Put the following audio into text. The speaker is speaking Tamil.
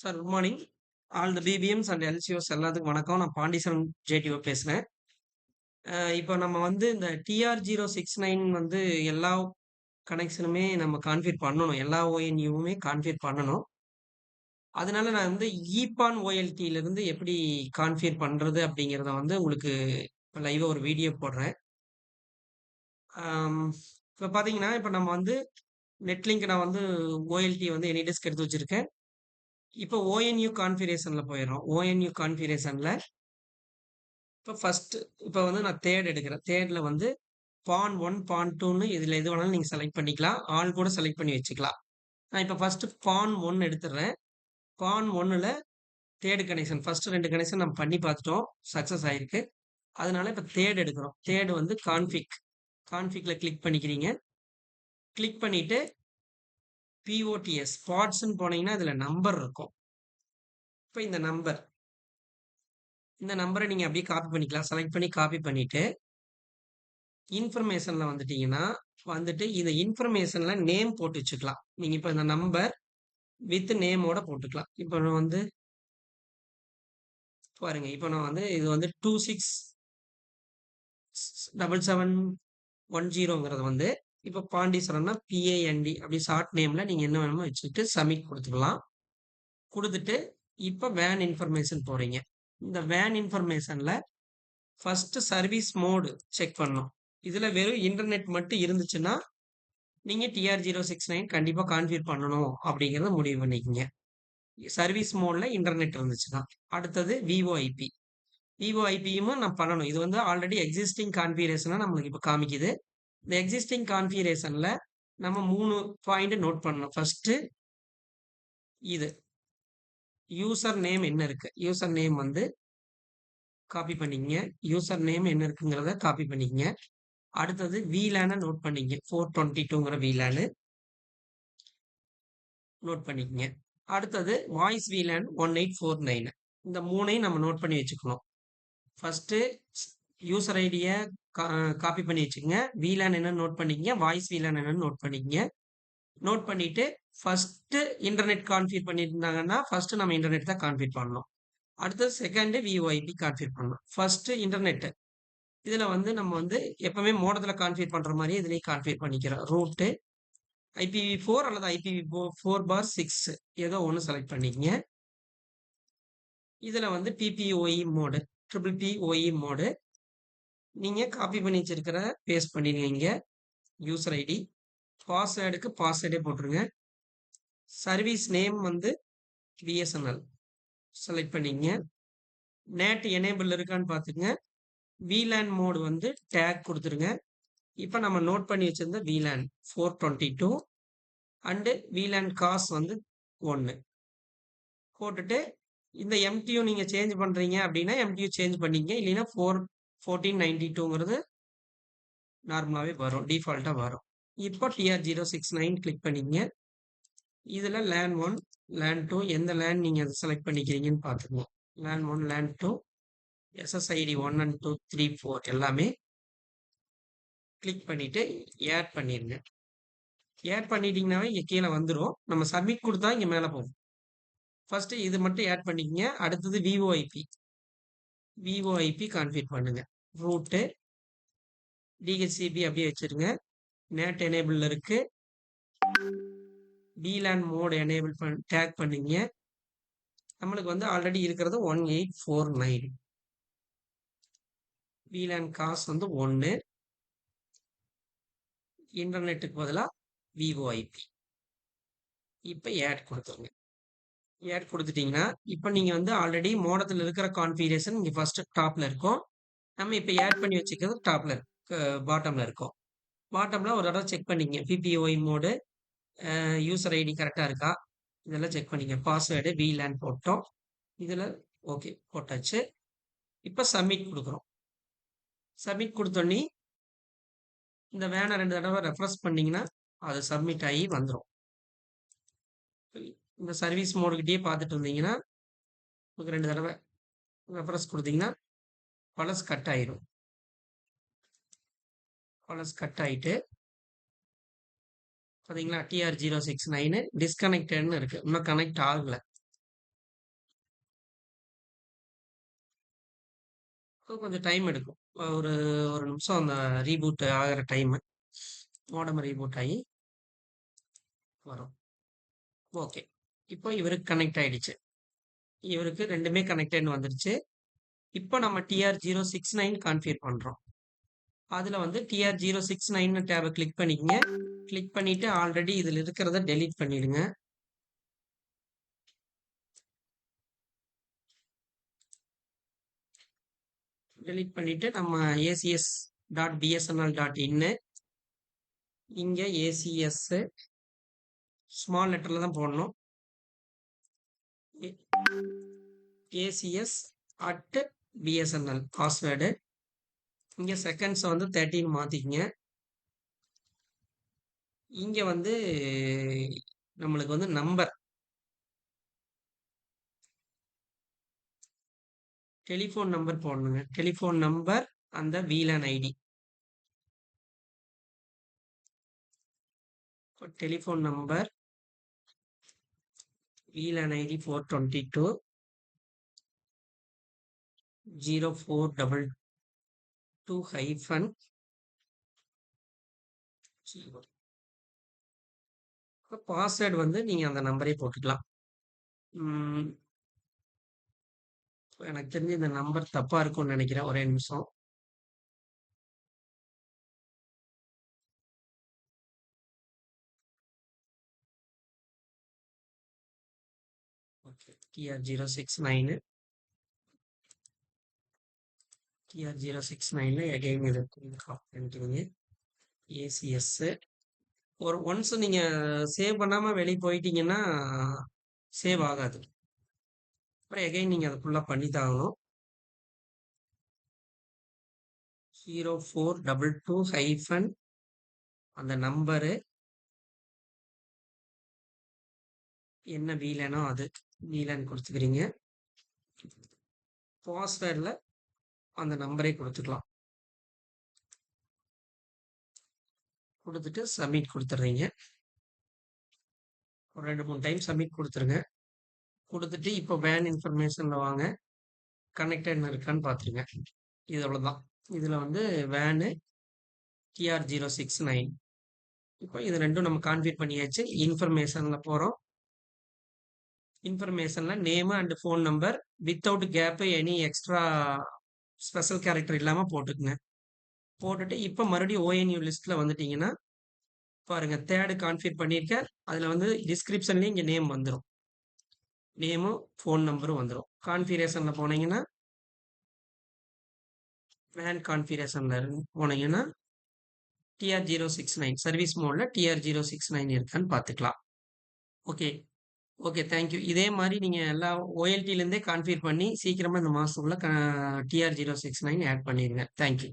Sir good morning. All the BPMs and LCOs எல்லாத்துக்கும் வணக்கம். நான் பாண்டீஸ்வரன் ஜேடிஓ பேசுறேன். இப்போ நம்ம வந்து இந்த TR069 வந்து எல்லா கனெக்ஷனுமே நம்ம கான்ஃபிகர் பண்ணணும். எல்லா ONUவுமே கான்ஃபிகர் பண்ணணும். அதனால நான் வந்து ஈபான் OLTலிருந்து எப்படி கான்ஃபிகர் பண்றது அப்படிங்கிறத வந்து உங்களுக்கு லைவா ஒரு வீடியோ போடுறேன். இப்போ பார்த்தீங்கன்னா, இப்போ நம்ம வந்து நெட்லிங்க் நான் வந்து OLT வந்து AnyDesk எடுத்து வச்சிருக்கேன். இப்போ ONU கான்ஃபிகரேஷன்ல போயிடுறோம். ONU கான்ஃபிகரேஷன்ல இப்போ ஃபர்ஸ்ட் இப்போ வந்து நான் தேர்ட் எடுக்கிறேன். தேர்ட்ல வந்து பான் 1, பான் 2ன்னு இதுல எது வேணாலும் நீங்க செலக்ட் பண்ணிக்கலாம். ஆல் கூட செலக்ட் பண்ணி வச்சுக்கலாம். நான் இப்போ ஃபர்ஸ்ட் பான் 1 எடுத்துடுறேன். பான் 1ல தேர்ட் கனெக்ஷன் ஃபர்ஸ்ட் 2 கனெக்ஷன் நம்ம பண்ணி பார்த்துட்டோம். சக்சஸ் ஆயிருக்கு. அதனால இப்போ தேர்ட் எடுக்கிறோம். தேர்ட் வந்து கான்ஃபிக்ல கிளிக் பண்ணிக்கிறீங்க. கிளிக் பண்ணிட்டு POTS ஸ்பாட்ஸ்ன்னு போனீங்கன்னா இதுல நம்பர் இருக்கும். இப்போ இந்த நம்பரை நீங்க அப்படியே காப்பி பண்ணிக்கலாம். செலக்ட் பண்ணி காப்பி பண்ணிட்டு இன்ஃபர்மேஷன்ல வந்துட்டு இந்த இன்ஃபர்மேஷன்ல நேம் போட்டு வச்சுக்கலாம். நீங்க இப்ப இந்த நம்பர் வித் நேமோட போட்டுக்கலாம். இப்போ நான் வந்து பாருங்க. இப்போ நான் வந்து இது வந்து 267710ங்கிறது வந்து இப்போ பாண்டீஸ்வரம்னா PAND அப்படி ஷார்ட் நேம்ல நீங்க என்ன வேணுமோ வச்சுட்டு சப்மிட் கொடுத்துக்கலாம். கொடுத்துட்டு இப்போ வேன் இன்ஃபர்மேஷன் போறீங்க. இந்த வேன் இன்ஃபர்மேஷன்ல ஃபர்ஸ்ட் சர்வீஸ் மோடு செக் பண்ணணும். இதுல வெறும் இன்டர்நெட் மட்டும் இருந்துச்சுன்னா நீங்க TR069 கண்டிப்பா கான்ஃபிகர் பண்ணணும் அப்படிங்கறத முடிவு பண்ணிக்கங்க. சர்வீஸ் மோட்ல இன்டர்நெட் இருந்துச்சுன்னா. அடுத்தது விஓஐபி. விஓஐபியும் நான் பண்ணணும். இது வந்து ஆல்ரெடி எக்ஸிஸ்டிங் கான்ஃபிகரேஷனா நம்மளுக்கு இப்ப காமிக்குது. இந்த எக்ஸிஸ்டிங் கான்ஃபிகரேஷன்ல நம்ம 3 பாயிண்ட் நோட் பண்ணணும். ஃபர்ஸ்ட் இது யூசர் நேம் என்ன இருக்கு? யூசர் நேம் வந்து காப்பி பண்ணிக்கங்க. யூசர் நேம் என்ன இருக்குங்கிறத காப்பி பண்ணிக்கங்க. அடுத்தது VLAN நோட் பண்ணிக்கங்க. 422ங்கிற VLAN நோட் பண்ணிக்கங்க. அடுத்தது வாய்ஸ் VLAN 1849. இந்த மூணையும் நம்ம நோட் பண்ணி வச்சுக்கணும். ஃபர்ஸ்ட் யூசர் ஐடியை காப்பி பண்ணி வச்சுக்கங்க. VLAN என்னன்னு நோட் பண்ணிக்கங்க. வாய்ஸ் VLAN என்னன்னு நோட் பண்ணிக்கங்க. நோட் பண்ணிட்டு ஃபர்ஸ்ட் இன்டர்நெட் கான்ஃபிகர் பண்ணியிருந்தாங்கன்னா ஃபர்ஸ்ட் நம்ம இன்டர்நெட் தான் கான்ஃபிகர் பண்ணணும். அடுத்தது செகண்ட் VoIP கான்ஃபிகர் பண்ணணும். ஃபர்ஸ்ட் இன்டர்நெட் இதுல வந்து நம்ம வந்து எப்பவுமே மோடத்துல கான்ஃபிகர் பண்ற மாதிரி இதுலயும் கான்ஃபிகர் பண்ணிக்கிறோம். ரூட் IPv4 அல்லது IPv4/6 ஏதோ ஒன்று செலக்ட் பண்ணிக்கங்க. இதுல வந்து PPOE மோடு PPPoE மோடு நீங்க காப்பி பண்ணி வச்சிருக்கிற பேஸ்ட் பண்ணிடுங்க. யூசர் ஐடி பாஸ்வேர்டுக்கு பாஸ்வேர்டே போட்டுருங்க. சர்வீஸ் நேம் வந்து BSNL செலக்ட் பண்ணிக்கங்க. நேட் எனேபிள் இருக்கான்னு பார்த்துங்க. VLAN மோடு வந்து டேக் கொடுத்துருங்க. இப்போ நம்ம நோட் பண்ணி வச்சிருந்த VLAN 422 அண்டு VLAN காஸ் வந்து 1 போட்டுட்டு இந்த MTU நீங்க சேஞ்ச் பண்றீங்க அப்படின்னா MTU சேஞ்ச் பண்ணிக்கங்க. இல்லைன்னா 1492ங்கிறது நார்மலாவே வரும். டிஃபால்ட்டா வரும். இப்போ TR069 கிளிக் பண்ணிக்கங்க. இதுல LAN 1 LAN 2 எந்த LAN நீங்க அதை செலக்ட் பண்ணிக்கிறீங்கன்னு பார்த்துக்கோங்க. LAN 1 LAN 2 SSID 1 and 2 3 4 எல்லாமே கிளிக் பண்ணிட்டு ஆட் பண்ணிருங்க. ஆட் பண்ணிட்டீங்கன்னாவே இங்க கீழே வந்துடும். நம்ம சப்மிட் கொடுத்தா இங்க மேல போகும். ஃபர்ஸ்ட் இது மட்டும் ஆட் பண்ணிக்கங்க. அடுத்தது VoIP கான்ஃபிகர் பண்ணுங்க. ரூட்டு DHCP அப்படியே வச்சிருங்க. நேட் எனேபிள் இருக்கு. VLAN மோட் எனேபிள் டேக் பண்ணீங்க. நம்மளுக்கு வந்து ஆல்ரெடி இருக்கிறது 1849. VLAN காஸ் வந்து 1. இன்டர்நெட்டுக்கு பதிலாக VoIP. இப்போ ஆட் கொடுத்துருங்க. ஆட் கொடுத்துட்டீங்கன்னா இப்போ நீங்க வந்து ஆல்ரெடி மோடத்தில் இருக்கிற கான்ஃபிகரேஷன் இங்க ஃபர்ஸ்ட் டாப்ல இருக்கும். நம்ம இப்போ ஆட் பண்ணி வச்சுக்கிறது டாப்ல பாட்டம்ல இருக்கும். பாட்டம்ல ஒரு தடவை செக் பண்ணிக்கங்க. PPOE மோடு யூசர் ஐடி கரெக்டா இருக்கா இதெல்லாம் செக் பண்ணிங்க. பாஸ்வேர்டு VLAN போட்டோம். இதுல ஓகே போட்டாச்சு. இப்போ சப்மிட் கொடுக்குறோம். சப்மிட் கொடுத்தோன்னே இந்த வேனை 2 தடவை ரெஃப்ரெஷ் பண்ணீங்கன்னா அது சப்மிட் ஆகி வந்துடும். இந்த சர்வீஸ் மோடுகிட்டயே பார்த்துட்டு இருந்தீங்கன்னா உங்களுக்கு 2 தடவை ரெஃப்ரெஷ் கொடுத்தீங்கன்னா பழசு கட் ஆயிரும். பழசு கட் ஆயிட்டு பார்த்தீங்களா TR069 டிஸ்கனெக்டட்னு இருக்கு. இன்னும் கனெக்ட் ஆகல. கொஞ்சம் டைம் எடுக்கும். ஒரு ஒரு நிமிஷம் அந்த ரீபூட் ஆகிற டைமு. மோடம் ரீபூட் ஆகி வரும். ஓகே. இப்போ இவருக்கு கனெக்ட் ஆயிடுச்சு. இவருக்கு 2மே கனெக்டட்ன்னு வந்துருச்சு. இப்போ நம்ம TR069 கான்ஃபிகர் பண்றோம். அதுல வந்து TR069 டேப கிளிக் பண்ணிக்கங்க. கிளிக் பண்ணிட்டு ஆல்ரெடி இதுல இருக்கிறத டெலீட் பண்ணிடுங்க. டெலீட் பண்ணிட்டு நம்ம acs.bsnl.in இங்க ACS ஸ்மால் லெட்டர்ல தான் போடணும். ACS@BSNL password. இங்க செகண்ட்ஸ் வந்து 13 மாத்திக்கங்க. இங்க வந்து நம்மளுக்கு வந்து நம்பர் டெலிஃபோன் நம்பர் போடணுங்க. டெலிஃபோன் நம்பர் அந்த VLAN ID. Telephone number VLAN ID 422 0422-0. Password வந்து நீங்க அந்த நம்பரே போட்டுக்கலாம். எனக்கு தெரிஞ்சு இந்த நம்பர் தப்பா இருக்கும்னு நினைக்கிறேன். ஒரே நிமிஷம். ஓகே. TR069 அகைன் இது பண்ணிக்கிறீங்க. ACS ஒன்ஸ் நீங்க சேவ் பண்ணாம வெளியே போயிட்டீங்கன்னா சேவ் ஆகாது. அப்புறம் எகைன் நீங்க அதை ஃபுல்லா பண்ணி தான் ஆகணும். 0422- அந்த நம்பரு என்ன VLANஓ அது VLAN கொடுத்துக்கிறீங்க. பாஸ்வேர்டில் அந்த நம்பரே கொடுத்துக்கலாம். கொடுத்துட்டு சப்மிட் கொடுத்துட்றீங்க. ஒரு 2-3 டைம் சப்மிட் கொடுத்துருங்க. கொடுத்துட்டு இப்போ வேன் இன்ஃபர்மேஷனில் வாங்க. கனெக்டட்னு இருக்கான்னு பார்த்துருங்க. இது அவ்வளோதான். இதில் வந்து வேனு TR069. இப்போ இது ரெண்டும் நம்ம கான்ஃபிகர் பண்ணியாச்சு. இன்ஃபர்மேஷனில் போகிறோம். இன்ஃபர்மேஷனில் name and phone number without gap any extra special character இல்லாமல் போட்டுக்குங்க. போட்டுட்டு இப்போ மறுபடியும் ONU லிஸ்ட்டில் வந்துட்டீங்கன்னா பாருங்க தேர்டு கான்ஃபிகர் பண்ணியிருக்கேன். அதில் வந்து டிஸ்கிரிப்ஷன்லேயும் இங்கே நேம் வந்துடும். நேமும் ஃபோன் நம்பரும் வந்துடும். கான்ஃபிகரேஷனில் போனீங்கன்னா வேன் கான்ஃபிகரேஷனில் போனீங்கன்னா TR069 சர்வீஸ் மோடில் TR069 இருக்கான்னு பார்த்துக்கலாம். Okay okay thank you. இதே மாதிரி நீங்கள் எல்லா OLTலேருந்தே கான்ஃபிகர் பண்ணி சீக்கிரமாக இந்த மாதத்துக்குள்ள TR069 ஆட் பண்ணிடுங்க. தேங்க்யூ.